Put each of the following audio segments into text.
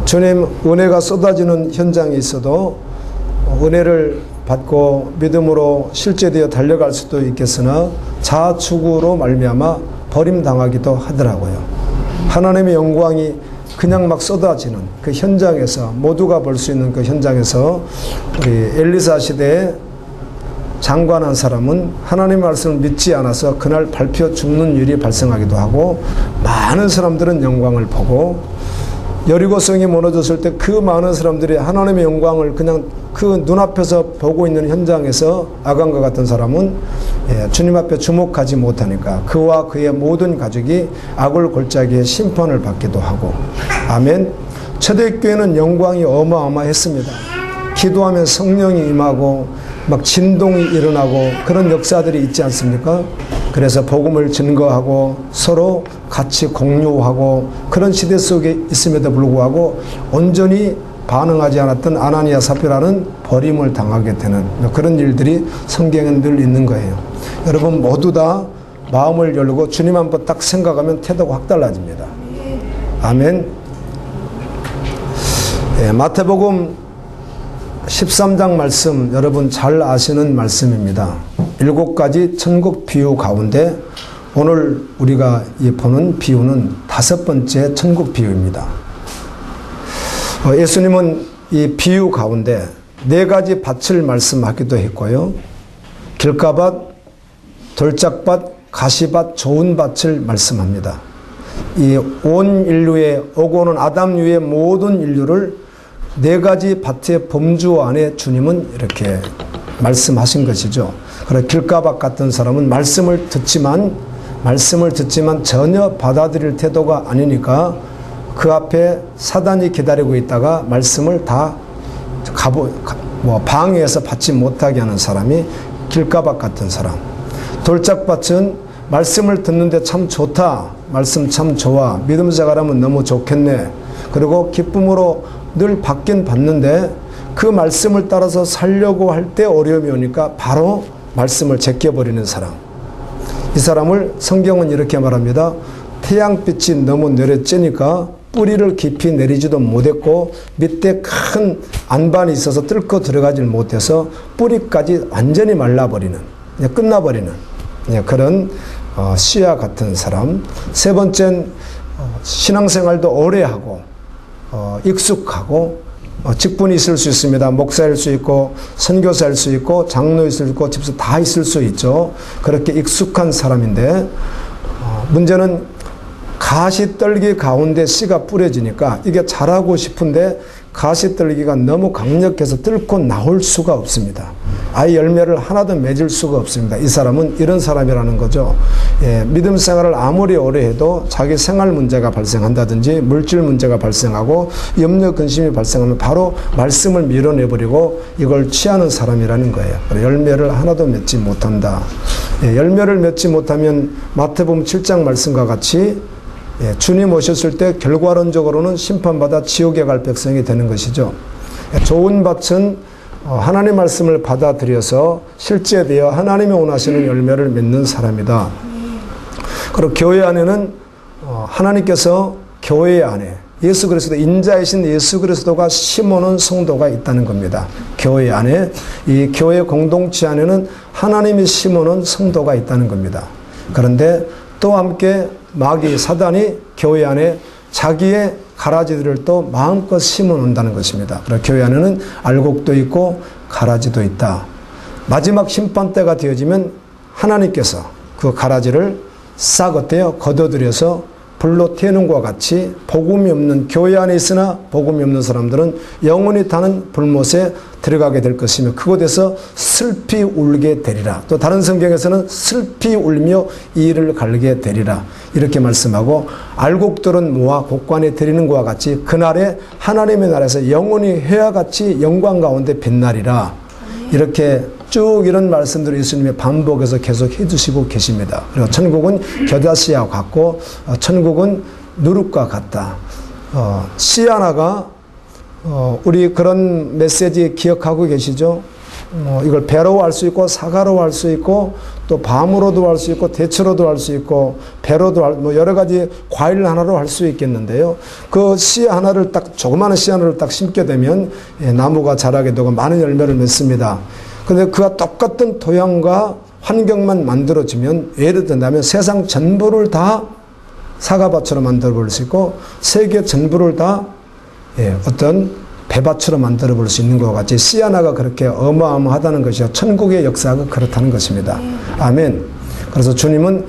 주님 은혜가 쏟아지는 현장에 있어도 은혜를 받고 믿음으로 실제되어 달려갈 수도 있겠으나 자축으로 말미암아 버림당하기도 하더라고요. 하나님의 영광이 그냥 막 쏟아지는 그 현장에서, 모두가 볼 수 있는 그 현장에서 우리 엘리사 시대에 장관 한 사람은 하나님의 말씀을 믿지 않아서 그날 밟혀 죽는 일이 발생하기도 하고, 많은 사람들은 영광을 보고, 여리고성이 무너졌을 때 그 많은 사람들이 하나님의 영광을 그냥 그 눈앞에서 보고 있는 현장에서 아간과 같은 사람은 주님 앞에 주목하지 못하니까 그와 그의 모든 가족이 악을 골짜기에 심판을 받기도 하고. 아멘. 초대교회는 영광이 어마어마했습니다. 기도하면 성령이 임하고 막 진동이 일어나고 그런 역사들이 있지 않습니까? 그래서 복음을 증거하고 서로 같이 공유하고 그런 시대 속에 있음에도 불구하고 온전히 반응하지 않았던 아나니아 삽비라는 버림을 당하게 되는 그런 일들이 성경에 늘 있는 거예요. 여러분 모두 다 마음을 열고 주님 한번 딱 생각하면 태도가 확 달라집니다. 아멘. 마태복음 13장 말씀 여러분 잘 아시는 말씀입니다. 7가지 천국 비유 가운데 오늘 우리가 보는 비유는 5번째 천국 비유입니다. 예수님은 이 비유 가운데 4가지 밭을 말씀하기도 했고요. 길가밭, 돌짝밭, 가시밭, 좋은 밭을 말씀합니다. 이 온 인류에 오고 오는 아담류의 모든 인류를 4가지 밭의 범주 안에 주님은 이렇게 말씀하신 것이죠. 그래서 길가밭 같은 사람은 말씀을 듣지만 전혀 받아들일 태도가 아니니까 그 앞에 사단이 기다리고 있다가 말씀을 다 방해해서 받지 못하게 하는 사람이 길가밭 같은 사람. 돌짝밭은 말씀을 듣는데 참 좋다, 말씀 참 좋아, 믿음 생활하면 너무 좋겠네, 그리고 기쁨으로 늘 받긴 받는데 그 말씀을 따라서 살려고 할 때 어려움이 오니까 바로 말씀을 제껴버리는 사람. 이 사람을 성경은 이렇게 말합니다. 태양빛이 너무 내려쬐니까 뿌리를 깊이 내리지도 못했고 밑에 큰 안반이 있어서 뚫고 들어가질 못해서 뿌리까지 완전히 말라버리는, 끝나버리는 그런 씨와 같은 사람. 3번째는 신앙생활도 오래 하고 익숙하고 직분이 있을 수 있습니다. 목사일 수 있고 선교사일 수 있고 장로일 수 있고 집사 다 있을 수 있죠. 그렇게 익숙한 사람인데 문제는 가시떨기 가운데 씨가 뿌려지니까 이게 자라고 싶은데 가시떨기가 너무 강력해서 뚫고 나올 수가 없습니다. 아예 열매를 하나도 맺을 수가 없습니다. 이 사람은 이런 사람이라는 거죠. 믿음 생활을 아무리 오래 해도 자기 생활 문제가 발생한다든지 물질 문제가 발생하고 염려 근심이 발생하면 바로 말씀을 밀어내버리고 이걸 취하는 사람이라는 거예요. 열매를 하나도 맺지 못한다. 열매를 맺지 못하면 마태복음 7장 말씀과 같이 주님 오셨을 때 결과론적으로는 심판받아 지옥에 갈 백성이 되는 것이죠. 좋은 밭은 하나님 말씀을 받아들여서 실제되어 하나님이 원하시는 열매를 맺는 사람이다. 그리고 교회 안에는 하나님께서 교회 안에 예수 그리스도, 인자이신 예수 그리스도가 심어놓은 성도가 있다는 겁니다. 교회 안에, 이 교회 공동체 안에는 하나님이 심어놓은 성도가 있다는 겁니다. 그런데 또 함께 마귀 사단이 교회 안에 자기의 가라지들을 또 마음껏 심어 놓는다는 것입니다. 그래서 교회 안에는 알곡도 있고 가라지도 있다. 마지막 심판 때가 되어지면 하나님께서 그 가라지를 싹 어때요? 걷어들여서 불로 태우는 것과 같이 복음이 없는, 교회 안에 있으나 복음이 없는 사람들은 영원히 타는 불못에 들어가게 될 것이며 그곳에서 슬피 울게 되리라. 또 다른 성경에서는 슬피 울며 이를 갈게 되리라. 이렇게 말씀하고, 알곡들은 모아 곡관에 드리는 것과 같이 그날에 하나님의 나라에서 영원히 해와같이 영광 가운데 빛나리라. 이렇게 쭉 이런 말씀들을 예수님이 반복해서 계속 해주시고 계십니다. 그리고 천국은 겨자씨와 같고 천국은 누룩과 같다. 씨 하나가 우리 그런 메시지 기억하고 계시죠? 이걸 배로 할 수 있고 사과로 할 수 있고 또 밤으로도 할 수 있고 대추로도 할 수 있고 배로도 여러 가지 과일 하나로 할 수 있겠는데요. 그 씨 하나를 딱 조그마한 씨 하나를 딱 심게 되면 나무가 자라게 되고 많은 열매를 맺습니다. 그런데 그와 똑같은 토양과 환경만 만들어지면 예를 든다면 세상 전부를 다 사과밭으로 만들어 볼 수 있고 세계 전부를 다 어떤 배밭으로 만들어 볼 수 있는 것과 같이 씨 하나가 그렇게 어마어마하다는 것이요. 천국의 역사가 그렇다는 것입니다. 아멘. 그래서 주님은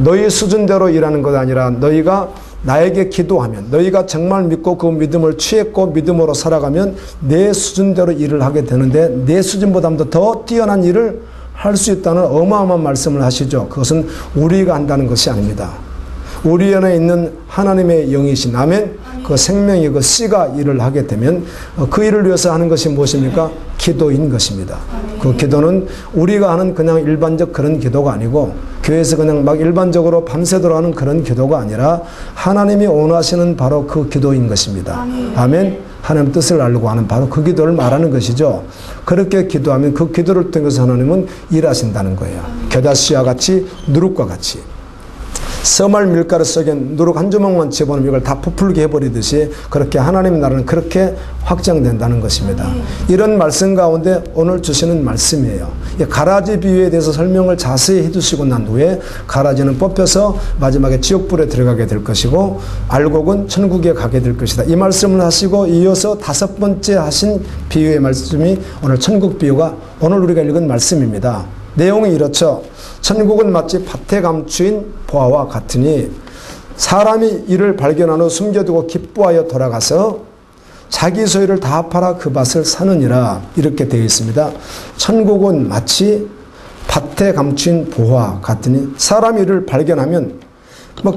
너희 수준대로 일하는 것 아니라 너희가 나에게 기도하면 너희가 정말 믿고 그 믿음을 취했고 믿음으로 살아가면 내 수준대로 일을 하게 되는데 내 수준보다도 더 뛰어난 일을 할 수 있다는 어마어마한 말씀을 하시죠. 그것은 우리가 한다는 것이 아닙니다. 우리 안에 있는 하나님의 영이신 아멘. 그 생명이 그 씨가 일을 하게 되면 그 일을 위해서 하는 것이 무엇입니까? 기도인 것입니다. 그 기도는 우리가 하는 그냥 일반적 그런 기도가 아니고 교회에서 그냥 막 일반적으로 밤새도록 하는 그런 기도가 아니라 하나님이 원하시는 바로 그 기도인 것입니다. 아멘. 하나님 뜻을 알고 하는 바로 그 기도를 말하는 것이죠. 그렇게 기도하면 그 기도를 통해서 하나님은 일하신다는 거예요. 겨자씨와 같이 누룩과 같이 서말 밀가루 속에 누룩 한 주먹만 집어넣으면 이걸 다 부풀게 해버리듯이 그렇게 하나님의 나라는 그렇게 확장된다는 것입니다. 이런 말씀 가운데 오늘 주시는 말씀이에요. 가라지 비유에 대해서 설명을 자세히 해주시고 난 후에 가라지는 뽑혀서 마지막에 지옥불에 들어가게 될 것이고 알곡은 천국에 가게 될 것이다. 이 말씀을 하시고 이어서 5번째 하신 비유의 말씀이 오늘 천국 비유가 오늘 우리가 읽은 말씀입니다. 내용이 이렇죠. 천국은 마치 밭에 감추인 보화와 같으니 사람이 이를 발견한 후 숨겨두고 기뻐하여 돌아가서 자기 소유를 다 팔아 그 밭을 사느니라. 이렇게 되어 있습니다. 천국은 마치 밭에 감추인 보화 같으니 사람이 이를 발견하면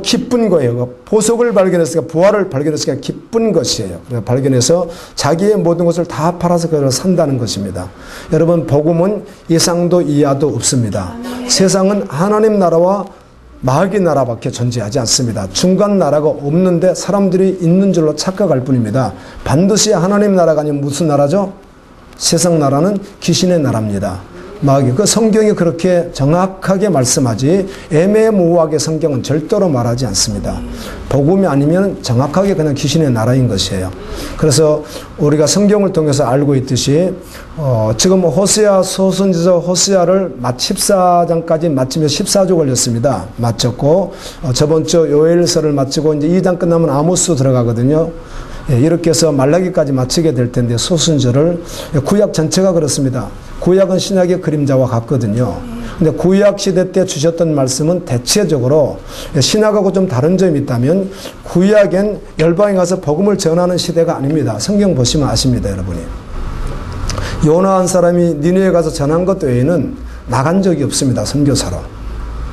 기쁜 거예요. 보석을 발견했으니까 보화를 발견했으니까 기쁜 것이에요. 발견해서 자기의 모든 것을 다 팔아서 그걸 산다는 것입니다. 여러분 복음은 예상도 이하도 없습니다. 세상은 하나님 나라와 마귀 나라밖에 존재하지 않습니다. 중간 나라가 없는데 사람들이 있는 줄로 착각할 뿐입니다. 반드시 하나님 나라가 아니면 무슨 나라죠? 세상 나라는 귀신의 나라입니다. 마귀. 그 성경이 그렇게 정확하게 말씀하지 애매모호하게 성경은 절대로 말하지 않습니다. 복음이 아니면 정확하게 그냥 귀신의 나라인 것이에요. 그래서 우리가 성경을 통해서 알고 있듯이 지금 호세아 소선지서 호세아를 14장까지 마치며 14주 걸렸습니다. 마쳤고 저번 주 요엘서를 마치고 이제 2장 끝나면 아모스 들어가거든요. 이렇게 해서 말라기까지 마치게 될 텐데 소순절을 구약 전체가 그렇습니다. 구약은 신약의 그림자와 같거든요. 근데 구약 시대 때 주셨던 말씀은 대체적으로 신약하고 좀 다른 점이 있다면 구약엔 열방에 가서 복음을 전하는 시대가 아닙니다. 성경 보시면 아십니다, 여러분이. 요나 한 사람이 니느웨에 가서 전한 것 외에는 나간 적이 없습니다. 선교사로.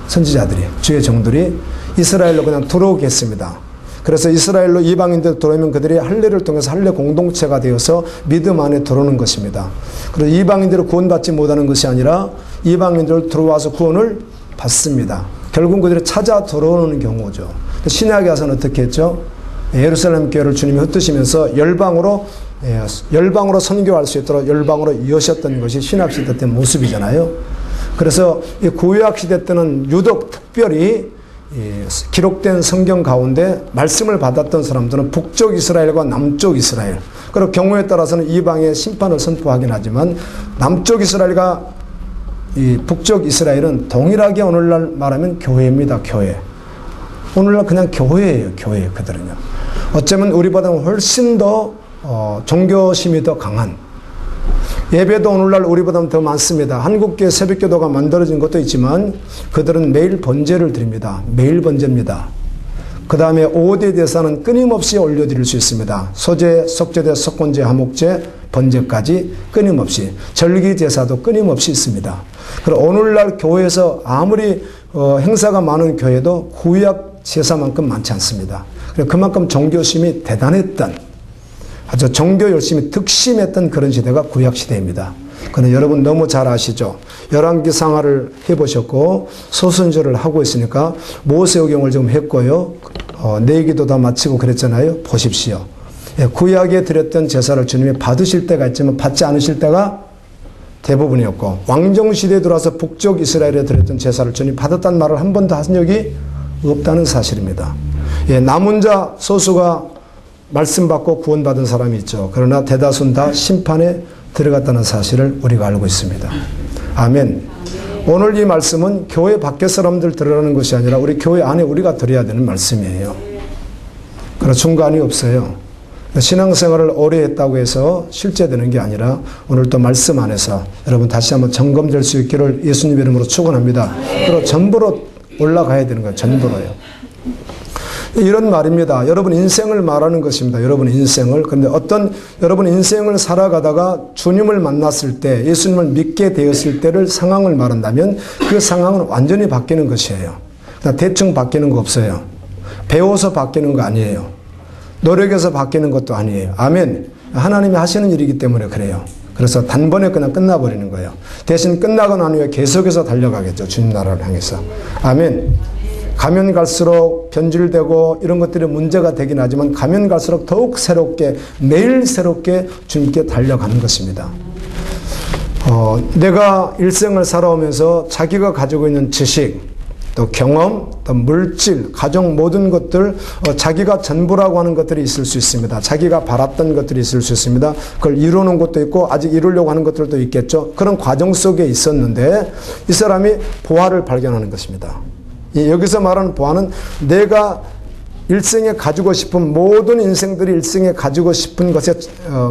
선지자들이, 주의 종들이 이스라엘로 그냥 들어오게 했습니다. 그래서 이스라엘로 이방인들 들어오면 그들이 할례를 통해서 할례 공동체가 되어서 믿음 안에 들어오는 것입니다. 그래서 이방인들을 구원받지 못하는 것이 아니라 이방인들 들어와서 구원을 받습니다. 결국 그들이 찾아 들어오는 경우죠. 신약에 와서는 어떻게 했죠? 예루살렘 교회를 주님이 흩으시면서 열방으로 선교할 수 있도록 열방으로 여셨던 것이 신약시대 때 모습이잖아요. 그래서 이 구약시대 때는 유독 특별히 기록된 성경 가운데 말씀을 받았던 사람들은 북쪽 이스라엘과 남쪽 이스라엘, 그리고 경우에 따라서는 이방의 심판을 선포하긴 하지만 남쪽 이스라엘과 이 북쪽 이스라엘은 동일하게 오늘날 말하면 교회입니다. 교회. 오늘날 그냥 교회예요. 교회. 그들은요. 어쩌면 우리보다는 훨씬 더 종교심이 더 강한, 예배도 오늘날 우리보다는 더 많습니다. 한국교회 새벽기도가 만들어진 것도 있지만 그들은 매일 번제를 드립니다. 매일 번제입니다. 그 다음에 5대 대사는 끊임없이 올려드릴 수 있습니다. 소제, 속제대, 속건제, 화목제, 번제까지 끊임없이. 절기제사도 끊임없이 있습니다. 그리고 오늘날 교회에서 아무리 행사가 많은 교회도 구약 제사만큼 많지 않습니다. 그만큼 종교심이 대단했던, 아주 종교 열심히 득심했던 그런 시대가 구약시대입니다. 그런데 여러분 너무 잘 아시죠? 열왕기상하를 해보셨고 소순절을 하고 있으니까 모세오경을 좀 했고요. 내기도 다 마치고 그랬잖아요. 보십시오. 구약에 드렸던 제사를 주님이 받으실 때가 있지만 받지 않으실 때가 대부분이었고 왕정시대에 들어와서 북쪽 이스라엘에 드렸던 제사를 전혀 받았다는 말을 한 번도 한 적이 없다는 사실입니다. 예, 남은 자 소수가 말씀 받고 구원받은 사람이 있죠. 그러나 대다수는 다 심판에 들어갔다는 사실을 우리가 알고 있습니다. 아멘. 오늘 이 말씀은 교회 밖에 사람들 들으라는 것이 아니라 우리 교회 안에 우리가 들어야 되는 말씀이에요. 그러나 중간이 없어요. 신앙생활을 오래 했다고 해서 실제되는 게 아니라 오늘 또 말씀 안에서 여러분 다시 한번 점검될 수 있기를 예수님 이름으로 축원합니다. 그리고 전부로 올라가야 되는 거예요. 전부로요. 이런 말입니다. 여러분 인생을 말하는 것입니다. 여러분 인생을. 그런데 여러분 인생을 살아가다가 주님을 만났을 때, 예수님을 믿게 되었을 때를 상황을 말한다면 그 상황은 완전히 바뀌는 것이에요. 그냥 대충 바뀌는 거 없어요. 배워서 바뀌는 거 아니에요. 노력해서 바뀌는 것도 아니에요. 아멘. 하나님이 하시는 일이기 때문에 그래요. 그래서 단번에 그냥 끝나버리는 거예요. 대신 끝나고 난 후에 계속해서 달려가겠죠. 주님 나라를 향해서. 아멘. 가면 갈수록 변질되고 이런 것들이 문제가 되긴 하지만 가면 갈수록 더욱 새롭게 매일 새롭게 주님께 달려가는 것입니다. 내가 일생을 살아오면서 자기가 가지고 있는 지식, 또 경험, 또 물질, 가정 모든 것들, 자기가 전부라고 하는 것들이 있을 수 있습니다. 자기가 바랐던 것들이 있을 수 있습니다. 그걸 이루는 것도 있고 아직 이루려고 하는 것들도 있겠죠. 그런 과정 속에 있었는데 이 사람이 보화를 발견하는 것입니다. 여기서 말하는 보화는 내가 일생에 가지고 싶은 모든 인생들이 일생에 가지고 싶은 것의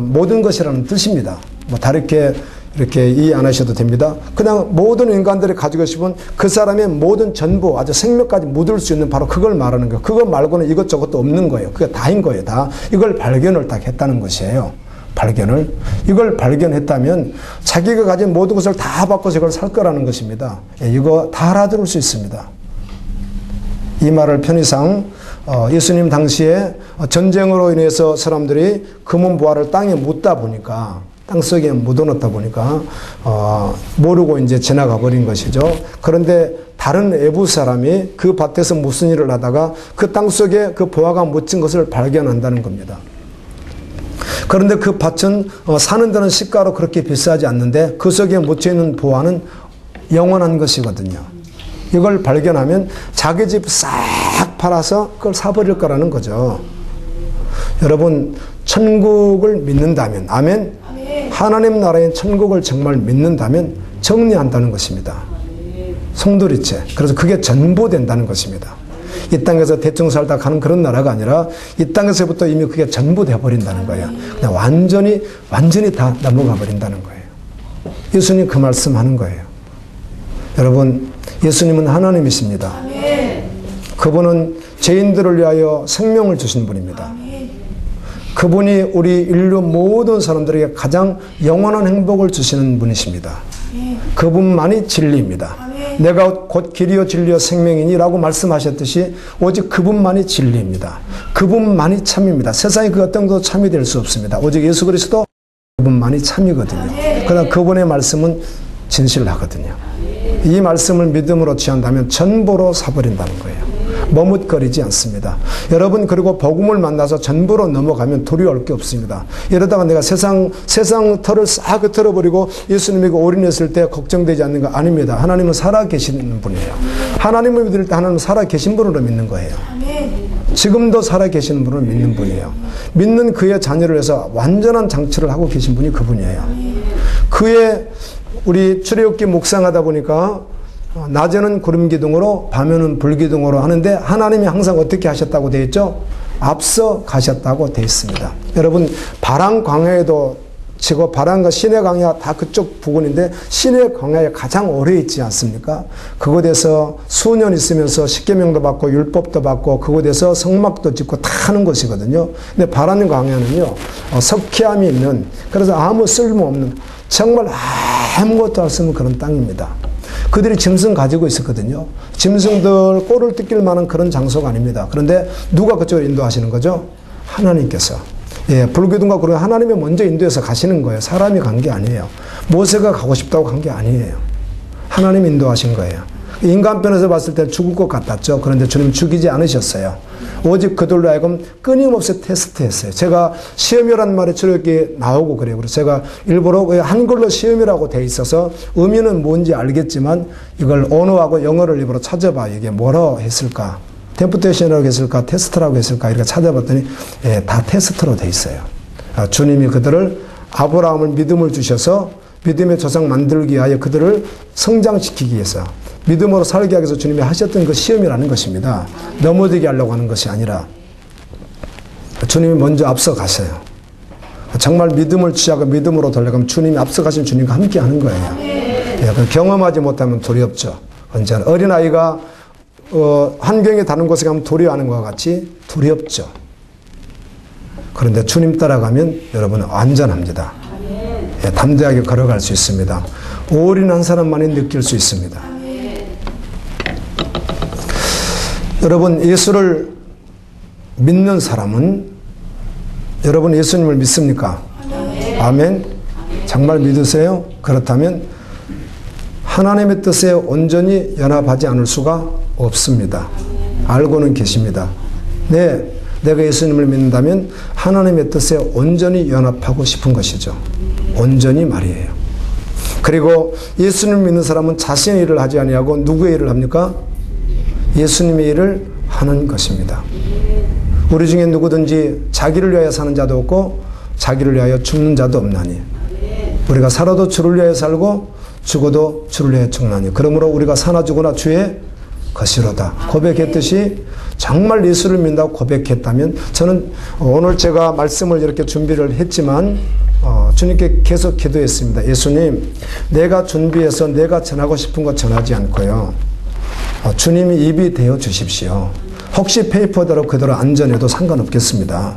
모든 것이라는 뜻입니다. 뭐 다르게 이렇게 이해 안 하셔도 됩니다. 그냥 모든 인간들이 가지고 싶은 그 사람의 모든 전부, 아주 생명까지 묻을 수 있는 바로 그걸 말하는 거예요. 그거 말고는 이것저것도 없는 거예요. 그게 다인 거예요. 다. 이걸 발견을 딱 했다는 것이에요. 발견을. 이걸 발견했다면 자기가 가진 모든 것을 다 바꿔서 이걸 살 거라는 것입니다. 이거 다 알아들을 수 있습니다. 이 말을 편의상 예수님 당시에 전쟁으로 인해서 사람들이 금은보화를 땅에 묻다 보니까 땅속에 묻어놓다 보니까 모르고 이제 지나가 버린 것이죠. 그런데 다른 외부 사람이 그 밭에서 무슨 일을 하다가 그 땅속에 그 보화가 묻힌 것을 발견한다는 겁니다. 그런데 그 밭은 사는 데는 시가로 그렇게 비싸지 않는데 그 속에 묻혀있는 보화는 영원한 것이거든요. 이걸 발견하면 자기 집 싹 팔아서 그걸 사버릴 거라는 거죠. 여러분 천국을 믿는다면 아멘? 하나님 나라인 천국을 정말 믿는다면 정리한다는 것입니다. 송두리째. 그래서 그게 전부 된다는 것입니다. 이 땅에서 대충 살다 가는 그런 나라가 아니라 이 땅에서부터 이미 그게 전부 되어버린다는 거예요. 그냥 완전히 다 넘어가 버린다는 거예요. 예수님 그 말씀하는 거예요. 여러분 예수님은 하나님이십니다. 그분은 죄인들을 위하여 생명을 주신 분입니다. 그분이 우리 인류 모든 사람들에게 가장 영원한 행복을 주시는 분이십니다. 그분만이 진리입니다. 내가 곧 길이요 진리요 생명이니 라고 말씀하셨듯이 오직 그분만이 진리입니다. 그분만이 참입니다. 세상에 그 어떤 것도 참이 될 수 없습니다. 오직 예수 그리스도 그분만이 참이거든요. 그러나 그분의 말씀은 진실하거든요. 이 말씀을 믿음으로 취한다면 전부로 사버린다는 거예요. 머뭇거리지 않습니다. 여러분 그리고 복음을 만나서 전부로 넘어가면 두려울 게 없습니다. 이러다가 내가 세상 털을 싹 흩어버리고 예수님에게 올인했을 때 걱정되지 않는 거 아닙니다. 하나님은 살아계시는 분이에요. 하나님을 믿을 때 하나님은 살아계신 분으로 믿는 거예요. 지금도 살아계시는 분을 믿는 분이에요. 믿는 그의 자녀를 해서 완전한 장치를 하고 계신 분이 그분이에요. 그의 우리 출애굽기 묵상하다 보니까 낮에는 구름기둥으로 밤에는 불기둥으로 하는데 하나님이 항상 어떻게 하셨다고 되어 있죠? 앞서 가셨다고 되어 있습니다. 여러분 바람 광야에도 지금 바람과 시내 광야 다 그쪽 부근인데 시내 광야에 가장 오래 있지 않습니까? 그곳에서 수년 있으면서 십계명도 받고 율법도 받고 그곳에서 성막도 짓고 다 하는 곳이거든요. 근데 바람 광야는요 석회암이 있는 그래서 아무 쓸모없는 정말 아무것도 할 수 없는 그런 땅입니다. 그들이 짐승 가지고 있었거든요. 짐승들 꼴을 뜯길 만한 그런 장소가 아닙니다. 그런데 누가 그쪽으로 인도하시는 거죠? 하나님께서. 예, 불기둥과 구름이 하나님이 먼저 인도해서 가시는 거예요. 사람이 간 게 아니에요. 모세가 가고 싶다고 간 게 아니에요. 하나님이 인도하신 거예요. 인간편에서 봤을 때 죽을 것 같았죠. 그런데 주님 죽이지 않으셨어요. 오직 그들로 하여금 끊임없이 테스트했어요. 제가 시험이란 말이 저렇게 나오고 그래요. 그래서 제가 일부러 한글로 시험이라고 돼 있어서 의미는 뭔지 알겠지만 이걸 언어하고 영어를 일부러 찾아봐. 이게 뭐라고 했을까? 템프테이션이라고 했을까? 테스트라고 했을까? 이렇게 찾아봤더니 예, 다 테스트로 돼 있어요. 주님이 그들을 아브라함을 믿음을 주셔서 믿음의 조상 만들기 위하여 그들을 성장시키기 위해서 믿음으로 살게 하기 위해서 주님이 하셨던 그 시험이라는 것입니다. 넘어지게 하려고 하는 것이 아니라 주님이 먼저 앞서가세요. 정말 믿음을 취하고 믿음으로 돌아가면 주님이 앞서가신 주님과 함께 하는 거예요. 예, 경험하지 못하면 두렵죠. 언제나 어린아이가 환경에 다른 곳에 가면 두려워하는 것과 같이 두렵죠. 그런데 주님 따라가면 여러분은 안전합니다. 예, 담대하게 걸어갈 수 있습니다. 올인한 사람만이 느낄 수 있습니다. 여러분, 예수를 믿는 사람은 여러분 예수님을 믿습니까? 아멘. 정말 믿으세요? 그렇다면 하나님의 뜻에 온전히 연합하지 않을 수가 없습니다. 알고는 계십니다. 네, 내가 예수님을 믿는다면 하나님의 뜻에 온전히 연합하고 싶은 것이죠. 온전히 말이에요. 그리고 예수님을 믿는 사람은 자신의 일을 하지 아니하고 누구의 일을 합니까? 예수님의 일을 하는 것입니다. 우리 중에 누구든지 자기를 위하여 사는 자도 없고 자기를 위하여 죽는 자도 없나니 우리가 살아도 주를 위하여 살고 죽어도 주를 위하여 죽나니 그러므로 우리가 사나 죽으나 주의 것이로다 고백했듯이 정말 예수를 믿는다고 고백했다면 저는 오늘 제가 말씀을 이렇게 준비를 했지만 주님께 계속 기도했습니다. 예수님, 내가 준비해서 내가 전하고 싶은 것 전하지 않고요. 주님이 입이 되어 주십시오. 혹시 페이퍼대로 그대로 안전해도 상관없겠습니다.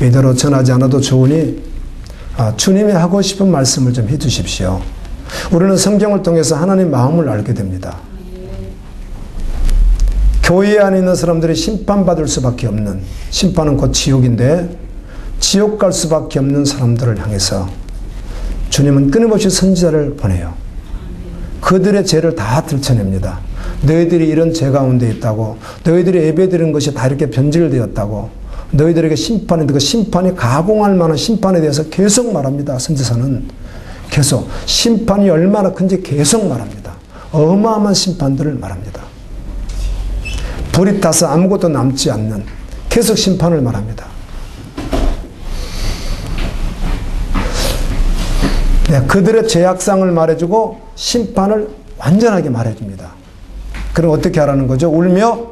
이대로 전하지 않아도 좋으니 주님이 하고 싶은 말씀을 좀 해주십시오. 우리는 성경을 통해서 하나님 마음을 알게 됩니다. 교회 안에 있는 사람들이 심판받을 수밖에 없는, 심판은 곧 지옥인데 지옥 갈 수밖에 없는 사람들을 향해서 주님은 끊임없이 선지자를 보내요. 그들의 죄를 다 들춰냅니다. 너희들이 이런 죄 가운데 있다고, 너희들이 예배드리는 것이 다 이렇게 변질되었다고, 너희들에게 심판이, 그 심판이 가공할 만한 심판에 대해서 계속 말합니다. 선지자는 계속 심판이 얼마나 큰지 계속 말합니다. 어마어마한 심판들을 말합니다. 불이 타서 아무것도 남지 않는 계속 심판을 말합니다. 네, 그들의 죄악상을 말해주고 심판을 완전하게 말해줍니다. 그럼 어떻게 하라는 거죠? 울며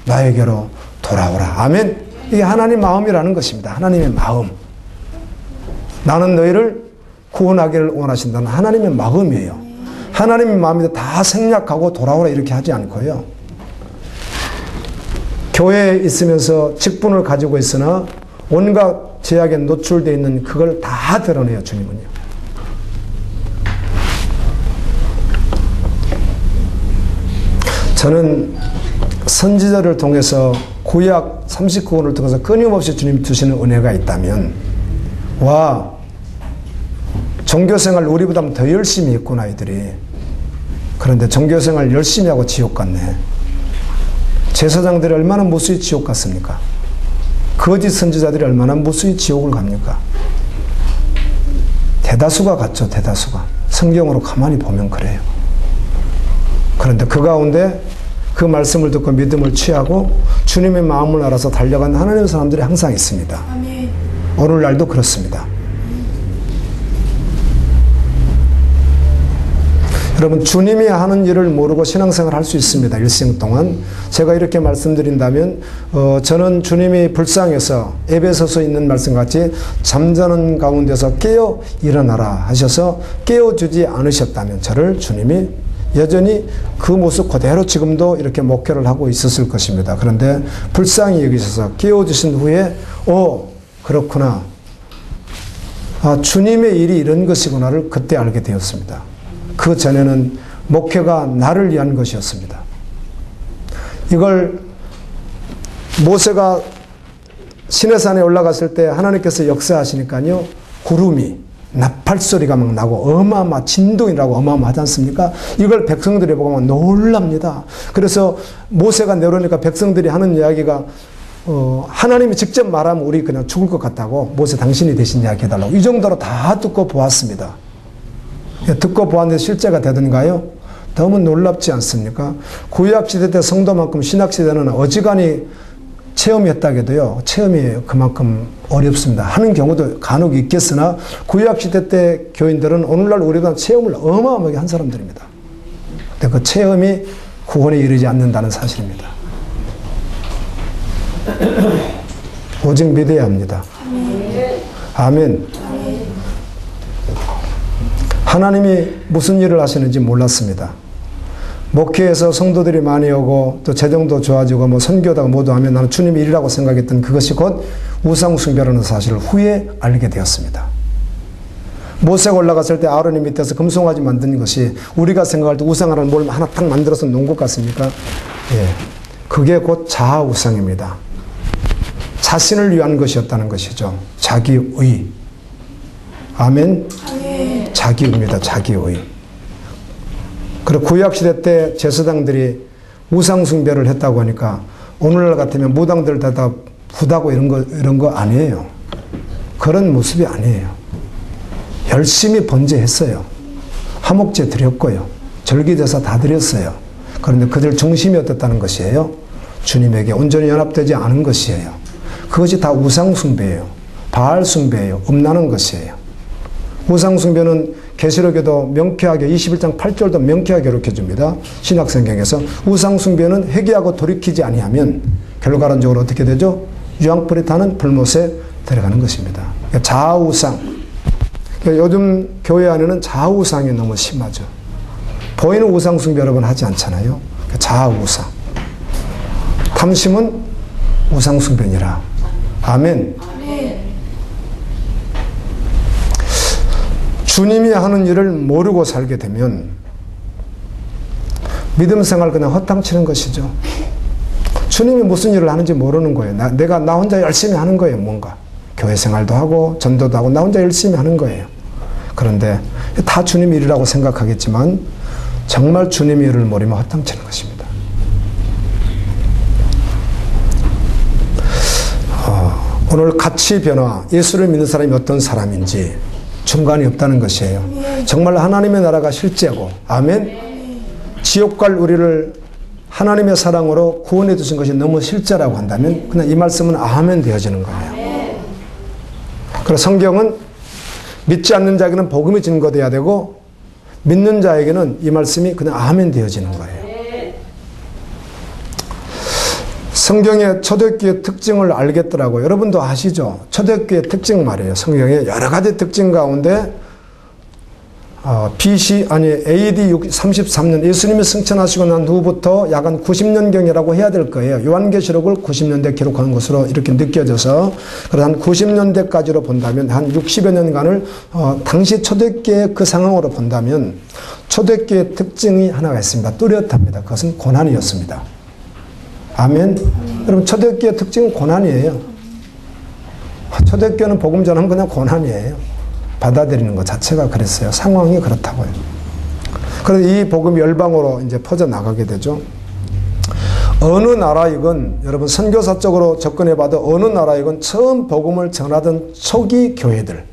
나에게로 돌아오라. 아멘. 이게 하나님 마음이라는 것입니다. 하나님의 마음. 나는 너희를 구원하기를 원하신다는 하나님의 마음이에요. 하나님의 마음이 다 생략하고 돌아오라 이렇게 하지 않고요. 교회에 있으면서 직분을 가지고 있으나 온갖 죄악에 노출되어 있는 그걸 다 드러내요. 주님은요. 저는 선지자를 통해서 구약 39권을 통해서 끊임없이 주님 주시는 은혜가 있다면 와, 종교생활 우리보다 더 열심히 했구나 이들이. 그런데 종교생활 열심히 하고 지옥 갔네. 제사장들이 얼마나 무수히 지옥 갔습니까? 거짓 선지자들이 얼마나 무수히 지옥을 갑니까? 대다수가 갔죠. 대다수가. 성경으로 가만히 보면 그래요. 그런데 그 가운데 그 말씀을 듣고 믿음을 취하고 주님의 마음을 알아서 달려간 하나님의 사람들이 항상 있습니다. 아멘. 오늘날도 그렇습니다. 여러분, 주님이 하는 일을 모르고 신앙생활을 할 수 있습니다. 일생 동안. 제가 이렇게 말씀드린다면 저는 주님이 불쌍해서 에베소서에 있는 말씀같이 잠자는 가운데서 깨어 일어나라 하셔서 깨워주지 않으셨다면 저를 주님이 여전히 그 모습 그대로 지금도 이렇게 목회를 하고 있었을 것입니다. 그런데 불쌍히 여기셔서 깨워주신 후에 그렇구나. 주님의 일이 이런 것이구나를 그때 알게 되었습니다. 그 전에는 목회가 나를 위한 것이었습니다. 이걸 모세가 시내산에 올라갔을 때 하나님께서 역사하시니까요. 구름이 나팔 소리가 막 나고 어마어마 진동이라고 어마어마하지 않습니까? 이걸 백성들이 보고 놀랍니다. 그래서 모세가 내려오니까 백성들이 하는 이야기가 하나님이 직접 말하면 우리 그냥 죽을 것 같다고 모세 당신이 대신 이야기해달라고 이 정도로 다 듣고 보았습니다. 듣고 보았는데 실제가 되던가요? 너무 놀랍지 않습니까? 구약시대 때 성도만큼 신학시대는 어지간히 체험했다고 해도요, 체험이 그만큼 어렵습니다. 하는 경우도 간혹 있겠으나 구약시대 때 교인들은 오늘날 우리가 체험을 어마어마하게 한 사람들입니다. 근데 그 체험이 구원에 이르지 않는다는 사실입니다. 오직 믿어야 합니다. 아멘. 하나님이 무슨 일을 하시는지 몰랐습니다. 목회에서 성도들이 많이 오고 또 재정도 좋아지고 뭐 선교다가 모두 하면 나는 주님의 일이라고 생각했던 그것이 곧 우상숭배라는 사실을 후에 알게 되었습니다. 모세가 올라갔을 때 아론이 밑에서 금송아지 만든 것이 우리가 생각할 때 우상하는 뭘 하나 딱 만들어서 놓은 것 같습니까? 예, 그게 곧 자아우상입니다. 자신을 위한 것이었다는 것이죠. 자기의. 아멘. 자기의입니다. 자기의. 그리고 구약시대 때 제사장들이 우상숭배를 했다고 하니까 오늘날 같으면 무당들 다 부다고 이런 거 아니에요. 그런 모습이 아니에요. 열심히 번제했어요. 화목제 드렸고요. 절기제사 다 드렸어요. 그런데 그들 중심이 어떻다는 것이에요? 주님에게 온전히 연합되지 않은 것이에요. 그것이 다 우상숭배예요. 바알숭배예요. 음란한 것이에요. 우상숭배는 계시록에도 명쾌하게 21장 8절도 명쾌하게 기록해줍니다. 신약성경에서 우상숭배는 회개하고 돌이키지 아니하면 결과론적으로 어떻게 되죠? 유황불이 타는 불못에 들어가는 것입니다. 그러니까 자아우상. 그러니까 요즘 교회 안에는 자아우상이 너무 심하죠. 보이는 우상숭배 여러분 하지 않잖아요. 그러니까 자아우상. 탐심은 우상숭배니라. 아멘. 주님이 하는 일을 모르고 살게 되면 믿음 생활 그냥 허탕치는 것이죠. 주님이 무슨 일을 하는지 모르는 거예요. 나 혼자 열심히 하는 거예요. 뭔가 교회 생활도 하고 전도도 하고 나 혼자 열심히 하는 거예요. 그런데 다 주님 일이라고 생각하겠지만 정말 주님의 일을 모르면 허탕치는 것입니다. 오늘 가치 변화, 예수를 믿는 사람이 어떤 사람인지 중간이 없다는 것이에요. 정말 하나님의 나라가 실제고, 아멘. 지옥 갈 우리를 하나님의 사랑으로 구원해 주신 것이 너무 실제라고 한다면 그냥 이 말씀은 아멘 되어지는 거예요. 그래서 성경은 믿지 않는 자에게는 복음이 증거돼야 되고 믿는 자에게는 이 말씀이 그냥 아멘 되어지는 거예요. 성경의 초대교회의 특징을 알겠더라고요. 여러분도 아시죠? 초대교회의 특징 말이에요. 성경의 여러 가지 특징 가운데 AD 33년 예수님이 승천하시고 난 후부터 약 한 90년경이라고 해야 될 거예요. 요한계시록을 90년대 기록하는 것으로 이렇게 느껴져서 그래서 한 90년대까지로 본다면 한 60여 년간을 당시 초대교회의 그 상황으로 본다면 초대교회의 특징이 하나가 있습니다. 뚜렷합니다. 그것은 고난이었습니다. 아멘. 여러분 초대교회의 특징은 고난이에요. 초대교회는 복음 전하면 그냥 고난이에요. 받아들이는 것 자체가 그랬어요. 상황이 그렇다고요. 그래서 이 복음이 열방으로 이제 퍼져나가게 되죠. 어느 나라이건 여러분 선교사적으로 접근해봐도 어느 나라이건 처음 복음을 전하던 초기 교회들